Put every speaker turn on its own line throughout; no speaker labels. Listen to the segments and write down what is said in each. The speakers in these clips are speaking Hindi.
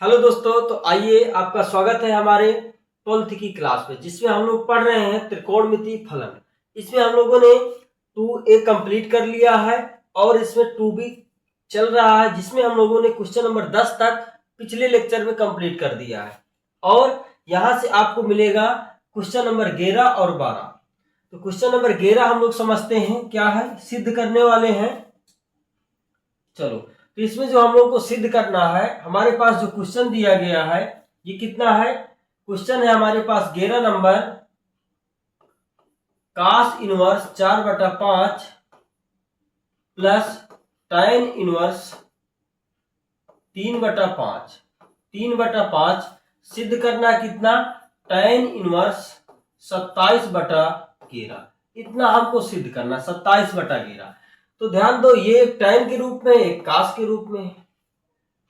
हेलो दोस्तों, तो आइए आपका स्वागत है हमारे 12th की क्लास में, जिसमें हम लोग पढ़ रहे हैं त्रिकोणमिति फलन। इसमें हम लोगों ने 2A कंप्लीट कर लिया है और इसमें 2B चल रहा है, जिसमें हम लोगों ने क्वेश्चन नंबर 10 तक पिछले लेक्चर में कंप्लीट कर दिया है। और यहां से आपको मिलेगा क्वेश्चन नंबर 11 और 12। तो क्वेश्चन नंबर 11 हम लोग समझते हैं क्या है, सिद्ध करने वाले हैं। चलो, तो इसमें जो हम लोग को सिद्ध करना है, हमारे पास जो क्वेश्चन दिया गया है ये कितना है, क्वेश्चन है हमारे पास 11 number, cos inverse 4/5 plus tan inverse 3/5। 3/5 सिद्ध करना कितना, tan इनवर्स 27/11। इतना हमको सिद्ध करना 27/11। तो ध्यान दो, ये एक tan के रूप में एक cos के रूप में है।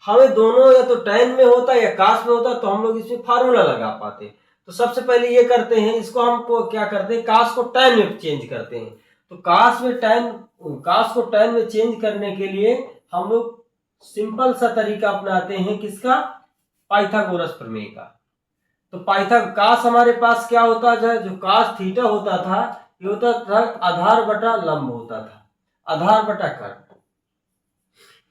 हमें दोनों या तो tan में होता या cos में होता तो हम लोग इसमें फार्मूला लगा पाते। तो सबसे पहले ये करते हैं, इसको हमको क्या करते हैं, cos को tan में चेंज करते हैं। तो cos को tan में चेंज करने के लिए हम लोग सिंपल सा तरीका अपनाते हैं, किसका, पाइथागोरस प्रमेय का। तो cos हमारे पास क्या होता है, जो cos थीटा होता था ये होता था आधार बटा लंब होता था, आधार बटा कर्ण,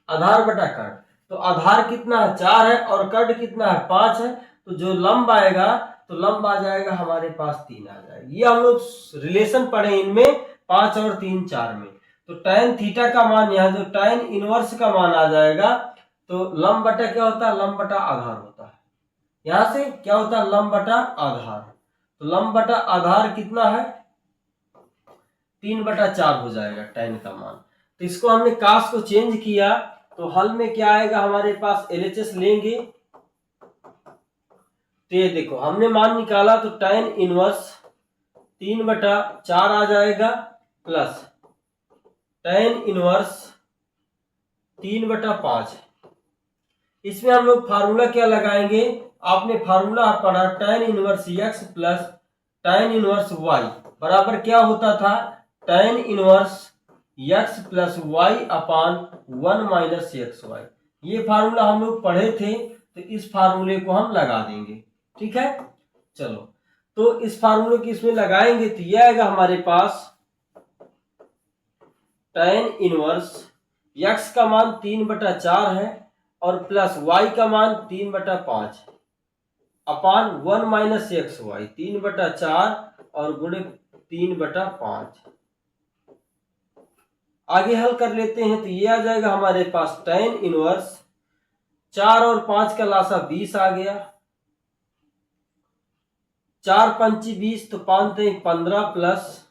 आधार बटा कर्ण। तो आधार कितना है 4 है और कर्ण कितना है 5 है। तो जो लंब आएगा तो लंब आ जाएगा हमारे पास 3 आ जाएगा। ये हम लोग रिलेशन पढ़े इनमें 5 और 3 4 में। तो tan थीटा का मान, यहाँ जो tan इनवर्स का मान आ जाएगा, तो लंब बटा क्या होता है, लंब बटा आधार होता है। यहां से क्या होता है, लंब बटा आधार। तो लंब बटा आधार कितना है 3/4 हो जाएगा tan का मान। तो इसको हमने cos को चेंज किया, तो हल में क्या आएगा हमारे पास, LHS लेंगे। तो ये देखो हमने मान निकाला, तो tan इनवर्स 3/4 आ जाएगा प्लस tan इनवर्स 3/5। इसमें हम लोग फार्मूला क्या लगाएंगे, आपने फार्मूला पढ़ा tan inverse x plus tan inverse y बराबर क्या होता था, tan inverse x plus y अपान 1 माइनस xy। ये फार्मूला हम लोग पढ़े थे, तो इस फार्मूले को हम लगा देंगे। ठीक है, चलो, तो इस फार्मूले की इसमें लगाएंगे तो ये आएगा हमारे पास tan इनवर्स x का मान 3/4 है और प्लस y का मान 3/5 अपान 1 माइनस xy, 3/4 और गुणे 3/5। आगे हल कर लेते हैं, तो ये आ जाएगा हमारे पास tan इनवर्स 4 और 5 का लासा 20 आ गया, 4 पंची 20 तो 5 3 15 प्लस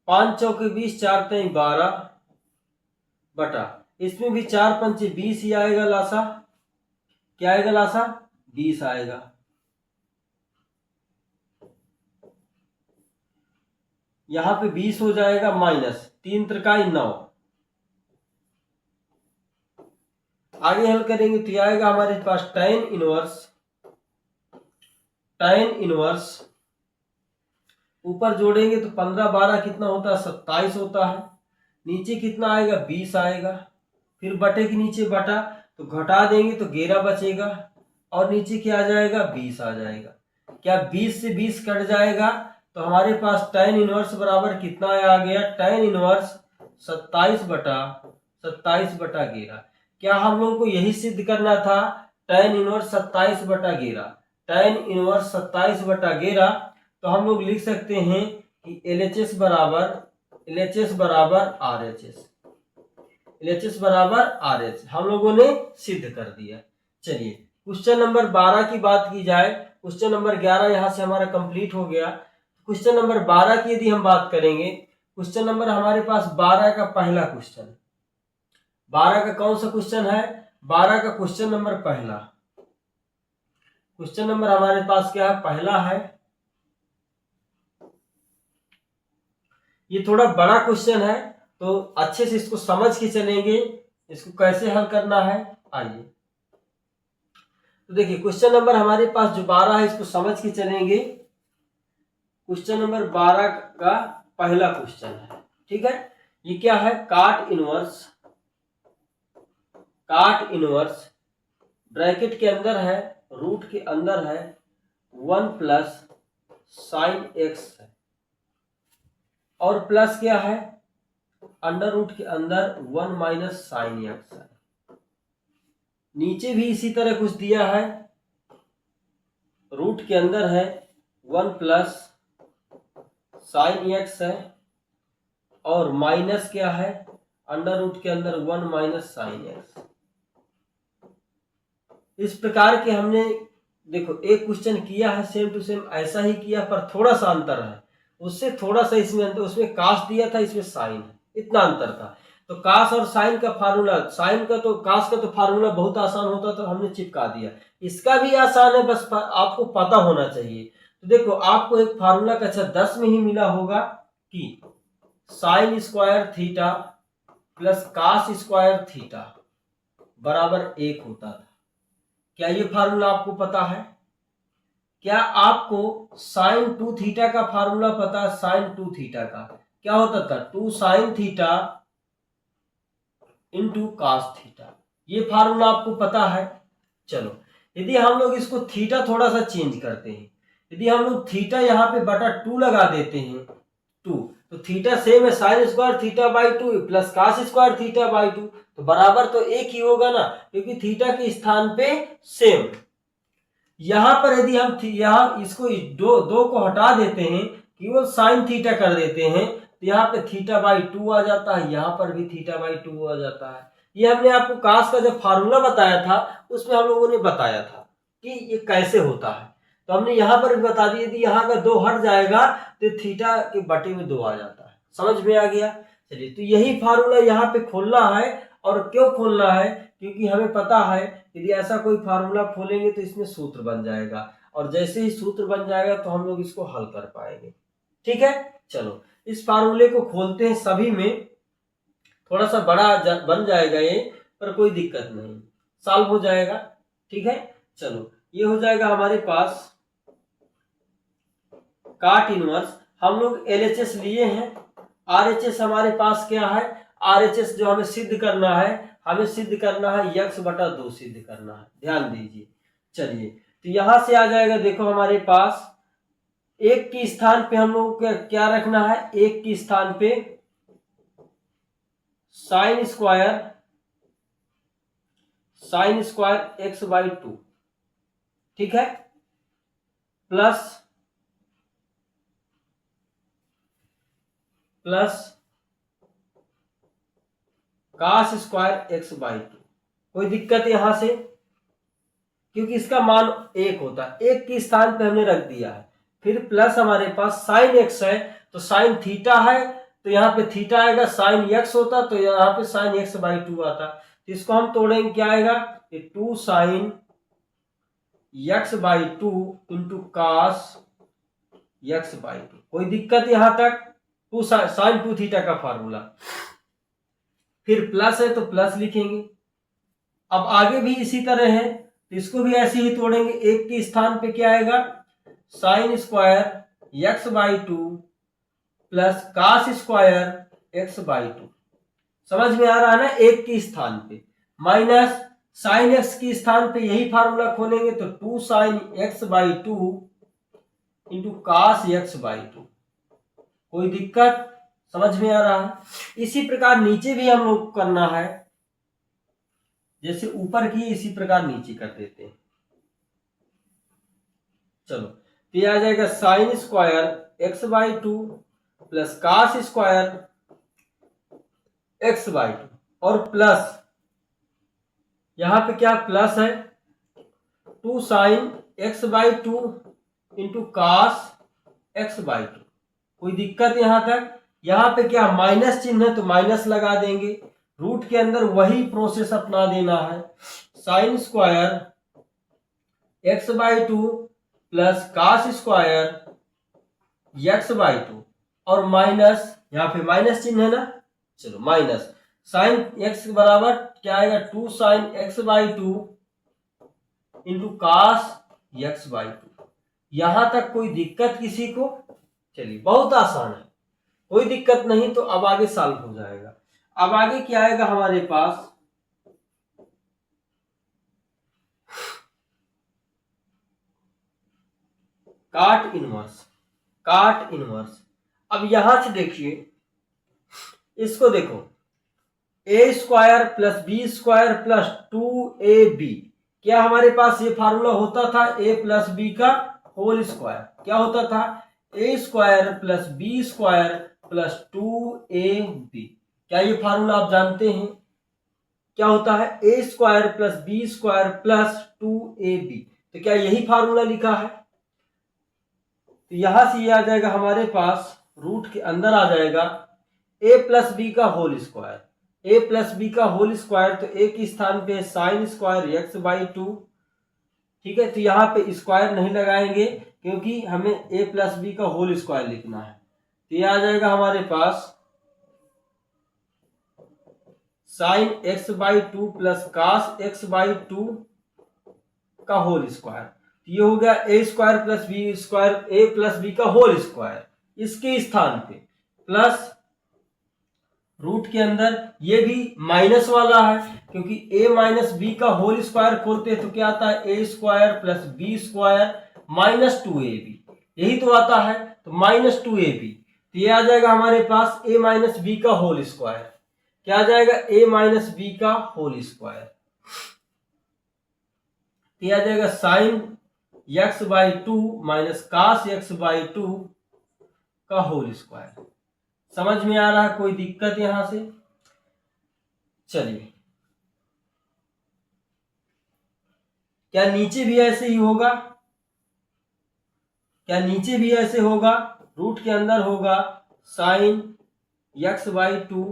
5 चौके 20, 4 3 12 बटा, इसमें भी 4 पंची 20 ही आएगा लासा, क्या आएगा लासा 20 आएगा। यहां पे 20 हो जाएगा माइनस 3 त्रिकाई 9। आगे हल करेंगे तो आएगा हमारे पास tan इनवर्स ऊपर जोड़ेंगे तो 15 12 कितना होता है 27 होता है, नीचे कितना आएगा 20 आएगा, फिर बटे के नीचे बटा तो घटा देंगे तो 11 बचेगा और नीचे क्या आ जाएगा 20 आ जाएगा। क्या 20 से 20 कट जाएगा, तो हमारे पास tan इनवर्स बराबर कितना आ गया, tan इनवर्स 27/11। क्या हम लोगों को यही सिद्ध करना था, tan इनवर्स 27/11, tan इनवर्स 27/11। तो हम लोग लिख सकते हैं कि LHS बराबर RHS हम लोगों ने सिद्ध कर दिया। चलिए क्वेश्चन नंबर 12 की बात की जाए, क्वेश्चन नंबर 11 यहां से हमारा कंप्लीट हो गया। क्वेश्चन नंबर 12 की यदि हम बात करेंगे, क्वेश्चन नंबर हमारे पास 12 का पहला क्वेश्चन, 12 का कौन सा क्वेश्चन है, 12 का क्वेश्चन नंबर पहला, क्वेश्चन नंबर हमारे पास क्या है, पहला है। ये थोड़ा बड़ा क्वेश्चन है, तो अच्छे से इसको समझ के चलेंगे, इसको कैसे हल करना है। आइए, तो देखिए क्वेश्चन नंबर हमारे पास जो 12 है इसको समझ के चलेंगे। क्वेश्चन नंबर 12 का पहला क्वेश्चन है, ठीक है। ये क्या है, काट इनवर्स ब्रैकेट के अंदर है, रूट के अंदर है 1 प्लस साइन एक्स है, और प्लस क्या है, अंडर रूट के अंदर 1 माइनस साइन एक्स है। नीचे भी इसी तरह कुछ दिया है, रूट के अंदर है 1 प्लस साइन एक्स है, और माइनस क्या है, अंडर रूट के अंदर 1 माइनस साइन एक्स। इस प्रकार के हमने देखो एक क्वेश्चन किया है सेम टू सेम ऐसा ही किया, पर थोड़ा सा अंतर है, उससे थोड़ा सा इसमें अंतर, उसमें कास दिया था, इसमें साइन है, इतना अंतर था। तो कास और साइन का फार्मूला, साइन का तो कास का तो फार्मूला बहुत आसान होता, तो हमने चिपका दिया। इसका भी आसान है, बस आपको पता होना चाहिए। तो देखो आपको एक फार्मूला का 10 में ही मिला होगा कि sine square theta plus cos square theta बराबर 1 होता था। क्या ये फार्मूला आपको पता है? क्या आपको साइन 2 थीटा का फार्मूला पता है? साइन 2 थीटा का क्या होता था, 2 sine theta into cos theta. ये फार्मूला आपको पता है। चलो यदि हम लोग इसको थीटा थोड़ा सा चेंज करते हैं, यदि हम लोग थीटा यहाँ पे बटा 2 लगा देते हैं, 2, तो थीटा सेम है sine square theta by 2 plus cos square theta by 2, तो बराबर तो एक ही होगा ना, क्योंकि थीटा के स्थान पे सेम। यहां पर यदि हम यहाँ इसको दो को हटा देते हैं, केवल साइन थीटा कर देते हैं, तो यहाँ पे थीटा बाई 2 आ जाता है, यहाँ पर भी थीटा बाई 2 आ जाता है। ये हमने आपको कास का जब फार्मूला बताया था उसमें हम लोगों ने बताया था कि ये कैसे होता है, तो हमने यहाँ पर भी बता दिया। यदि यहाँ का 2 हट जाएगा तो थीटा के बटे में 2 आ जाता है। समझ में आ गया? चलिए, तो यही फार्मूला यहाँ पे खोलना है। और क्यों खोलना है? क्योंकि हमें पता है यदि ऐसा कोई फार्मूला खोलेंगे तो इसमें सूत्र बन जाएगा, और जैसे ही सूत्र बन जाएगा तो हम लोग इसको हल कर पाएंगे। ठीक है, चलो इस फार्मूले को खोलते हैं। सभी में थोड़ा सा बड़ा बन जाएगा ये, पर कोई दिक्कत नहीं, सॉल्व हो जाएगा। ठीक है, चलो ये हो जाएगा हमारे पास काट इनवर्स। हम लोग LHS लिए हैं, RHS हमारे पास क्या है, RHS जो हमें सिद्ध करना है, हमें सिद्ध करना है x बटा 2 सिद्ध करना है। ध्यान दीजिए। चलिए, तो यहां से आ जाएगा, देखो हमारे पास एक के स्थान पे हम लोग क्या रखना है, एक के स्थान पे साइन स्क्वायर x बाई 2, ठीक है, plus cos square x by 2। कोई दिक्कत यहां से? क्योंकि इसका मान 1 होता है, एक के स्थान पे हमने रख दिया है। फिर प्लस हमारे पास साइन x है, तो साइन थीटा है, तो यहाँ पे थीटा आएगा, साइन x होता तो यहाँ पे साइन x बाई 2 आता। तो इसको हम तोड़ेंगे, क्या आएगा, 2 sine x by 2 into cos x by 2। कोई दिक्कत यहां तक? 2 साइन 2 थीटा का फार्मूला। फिर प्लस है तो प्लस लिखेंगे। अब आगे भी इसी तरह है, तो इसको भी ऐसे ही तोड़ेंगे। एक के स्थान पे क्या आएगा, sine square x by 2 plus cos square x by 2। समझ में आ रहा है ना? एक के स्थान पे माइनस साइन x के स्थान पे यही फार्मूला खोलेंगे, तो 2 sine x by 2 into cos x by 2। कोई दिक्कत? समझ में आ रहा है? इसी प्रकार नीचे भी हम लोग करना है, जैसे ऊपर की इसी प्रकार नीचे कर देते हैं। चलो, तो ये आ जाएगा sine square x by 2 plus cos square x by 2, और प्लस यहां पे क्या प्लस है, 2 sine x by 2 into cos x by 2। कोई दिक्कत यहां तक? यहां पे क्या माइनस चिन्ह है, तो माइनस लगा देंगे। रूट के अंदर वही प्रोसेस अपना देना है, sine square x by 2 plus cos square x by 2, और माइनस, यहाँ पे माइनस चिन्ह है ना, चलो माइनस साइन x बराबर क्या आएगा, 2 sine x by 2 into cos x by 2। यहां तक कोई दिक्कत किसी को? चलिए, बहुत आसान है, कोई दिक्कत नहीं। तो अब आगे सॉल्व हो जाएगा। अब आगे क्या आएगा हमारे पास, काट इनवर्स, काट इनवर्स। अब यहां से देखिए, इसको देखो, A square plus B square plus 2ab, क्या हमारे पास ये फार्मूला होता था ए प्लस बी का होल स्क्वायर, क्या होता था, A square plus B square plus 2ab। क्या ये फार्मूला आप जानते हैं क्या होता है, a square plus B square plus 2ab। तो क्या यही फार्मूला लिखा है, तो यहां से ये आ जाएगा हमारे पास, रूट के अंदर आ जाएगा ए प्लस बी का whole square, a plus B का होल स्क्वायर, तो ए के स्थान पे साइन स्क्वायर एक्स बाई 2, ठीक है। तो यहाँ पे स्क्वायर नहीं लगाएंगे क्योंकि हमें ए प्लस बी का होल स्क्वायर लिखना है। तो ये आ जाएगा हमारे पास sine x by 2 plus cos x by 2 का होल स्क्वायर। ये हो गया a square plus B square, a plus B का होल स्क्वायर, इसके स्थान पे प्लस रूट के अंदर ये भी माइनस वाला है क्योंकि a माइनस बी का होल स्क्वायर खोलते हैं तो क्या आता है, a square plus B square minus 2ab, यही तो आता है, तो माइनस 2ab। तो ये आ जाएगा हमारे पास a माइनस बी का होल स्क्वायर, क्या आ जाएगा, a माइनस बी का होल स्क्वायर। तो ये आ जाएगा sine x by 2 minus cos x by 2 का होल स्क्वायर। समझ में आ रहा है, कोई दिक्कत यहां से, चलिए। क्या नीचे भी ऐसे ही होगा, क्या नीचे भी ऐसे होगा, रूट के अंदर होगा sine x by 2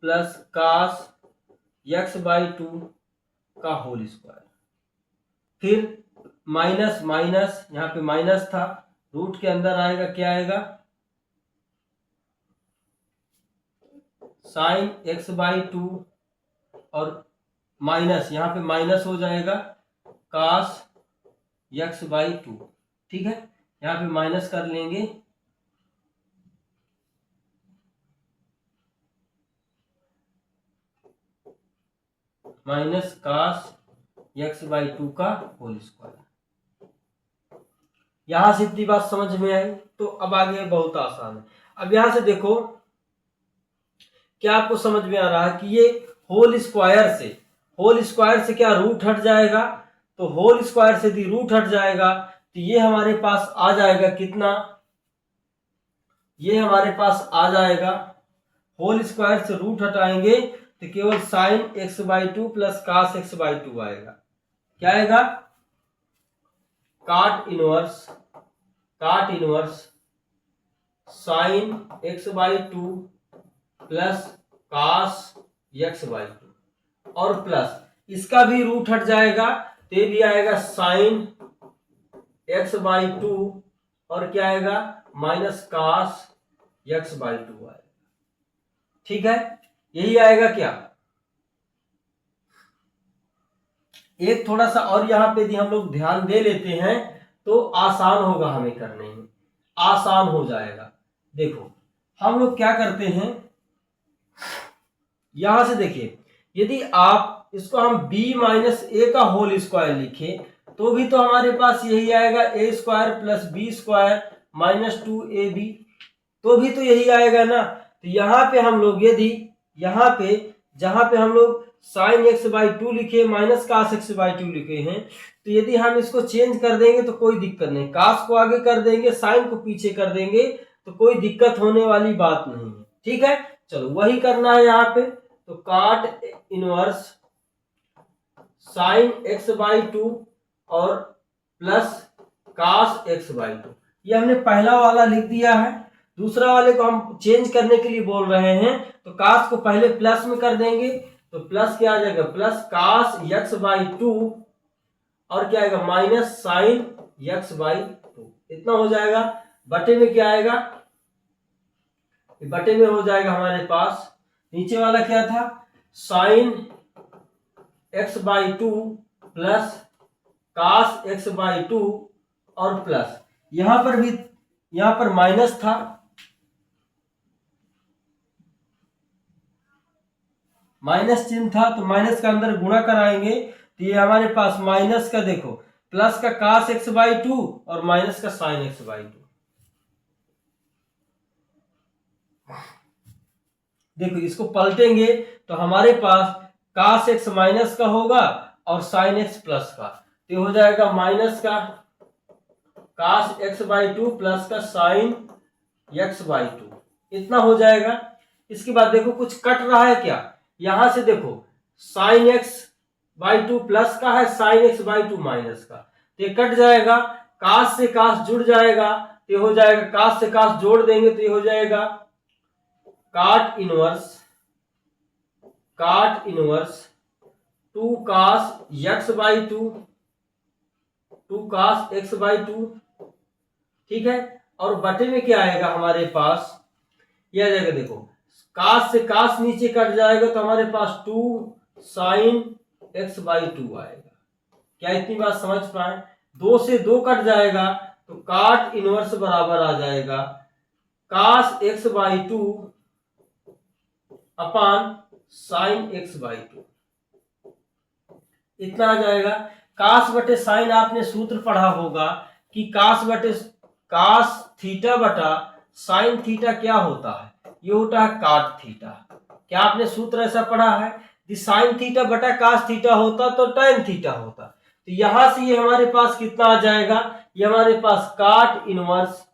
plus cos x by 2 का होल स्क्वायर, फिर माइनस माइनस, यहां पे माइनस था, रूट के अंदर आएगा, क्या आएगा, साइन एक्स बाई 2 और माइनस, यहां पे माइनस हो जाएगा कास एक्स बाई 2, ठीक है। यहां पे माइनस कर लेंगे, माइनस कास एक्स बाई 2 का होल स्क्वायर। यहां से इतनी बात समझ में आई, तो अब आगे बहुत आसान है। अब यहां से देखो, क्या आपको समझ में आ रहा है कि ये होल स्क्वायर से क्या रूट हट जाएगा, तो होल स्क्वायर से यदि रूट हट जाएगा तो ये हमारे पास आ जाएगा कितना, ये हमारे पास आ जाएगा, होल स्क्वायर से रूट हटाएंगे तो केवल sine x by 2 plus cos x by 2 आएगा, क्या आएगा, cot inverse sine x by 2 plus cos x by 2 और प्लस इसका भी रूट हट जाएगा तो ये भी आएगा साइन एक्स बाई 2 और क्या आएगा, माइनस कास एक्स बाई 2 आएगा, ठीक है। यही आएगा क्या, एक थोड़ा सा और यहां पे यदि हम लोग ध्यान दे लेते हैं तो आसान होगा, हमें करने में आसान हो जाएगा। देखो हम लोग क्या करते हैं, यहां से देखिए, यदि आप इसको हम b माइनस ए का होल स्क्वायर लिखे तो भी तो हमारे पास यही आएगा, a square plus B square minus 2ab, तो भी तो यही आएगा ना। तो यहाँ पे हम लोग यदि यहाँ पे जहां पे हम लोग साइन एक्स बाई 2 लिखे माइनस कास एक्स बाई 2 लिखे हैं, तो यदि हम इसको चेंज कर देंगे तो कोई दिक्कत नहीं, कास को आगे कर देंगे, साइन को पीछे कर देंगे, तो कोई दिक्कत होने वाली बात नहीं है, ठीक है। चलो वही करना है यहाँ पे, तो काट इनवर्स साइन एक्स बाई 2 और प्लस कास एक्स बाई 2, ये हमने पहला वाला लिख दिया है। दूसरा वाले को हम चेंज करने के लिए बोल रहे हैं, तो कास को पहले प्लस में कर देंगे, तो प्लस क्या आ जाएगा, प्लस कास एक्स बाई 2 और क्या आएगा, माइनस साइन एक्स बाई 2, इतना हो जाएगा। बटे में क्या आएगा, बटे में हो जाएगा हमारे पास, नीचे वाला क्या था, sine x by 2 plus cos x by 2 और प्लस यहां पर भी, यहां पर माइनस था, माइनस चिन्ह था, तो माइनस का अंदर गुणा कराएंगे तो ये हमारे पास माइनस का, देखो प्लस का cos x बाई 2 और माइनस का sin x बाई 2। देखो इसको पलटेंगे तो हमारे पास cos x माइनस का होगा और sin x प्लस का, तो ये हो जाएगा माइनस का cos x बाई 2 प्लस का sin x बाई 2, इतना हो जाएगा। इसके बाद देखो कुछ कट रहा है क्या, यहां से देखो sin x बाई 2 प्लस का है, sin x बाई 2 माइनस का, तो ये कट जाएगा, cos से cos जुड़ जाएगा, तो ये हो जाएगा cos से cos जोड़ देंगे तो ये हो जाएगा cot inverse 2 cos x by 2 2 cos x by 2, ठीक है। और बटे में क्या आएगा हमारे पास, यह आ जाएगा, देखो cos से cos नीचे कट जाएगा तो हमारे पास 2 sin x बाई 2 आएगा। क्या इतनी बात समझ पाए, 2 से 2 कट जाएगा तो cot इनवर्स बराबर आ जाएगा cos x by 2 upon sin x by 2, इतना आ जाएगा। cos बटे sin आपने सूत्र पढ़ा होगा कि cos थीटा बटा sin थीटा क्या होता है, ये होता है cot थीटा। क्या आपने सूत्र ऐसा पढ़ा है कि sin थीटा बटा cos थीटा होता तो tan थीटा होता, तो यहां से ये हमारे पास कितना आ जाएगा, ये हमारे पास cot इनवर्स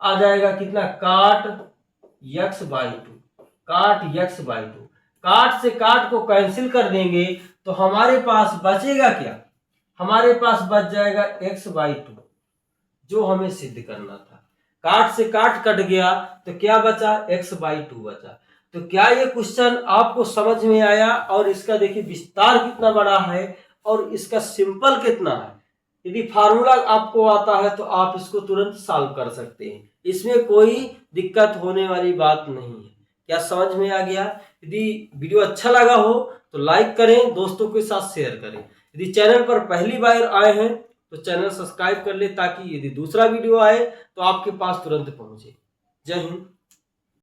आ जाएगा कितना, cot x by 2, cot x by 2, काट से काट को कैंसिल कर देंगे तो हमारे पास बचेगा क्या, हमारे पास बच जाएगा x बाई 2, जो हमें सिद्ध करना था। काट से काट कट गया तो क्या बचा, x बाई 2 बचा। तो क्या ये क्वेश्चन आपको समझ में आया, और इसका देखिए विस्तार कितना बड़ा है और इसका सिंपल कितना है। यदि फार्मूला आपको आता है तो आप इसको तुरंत सॉल्व कर सकते हैं, इसमें कोई दिक्कत होने वाली बात नहीं है। क्या समझ में आ गया? यदि वीडियो अच्छा लगा हो तो लाइक करें, दोस्तों के साथ शेयर करें। यदि चैनल पर पहली बार आए हैं तो चैनल सब्सक्राइब कर ले, ताकि यदि दूसरा वीडियो आए तो आपके पास तुरंत पहुंचे। जय हिंद।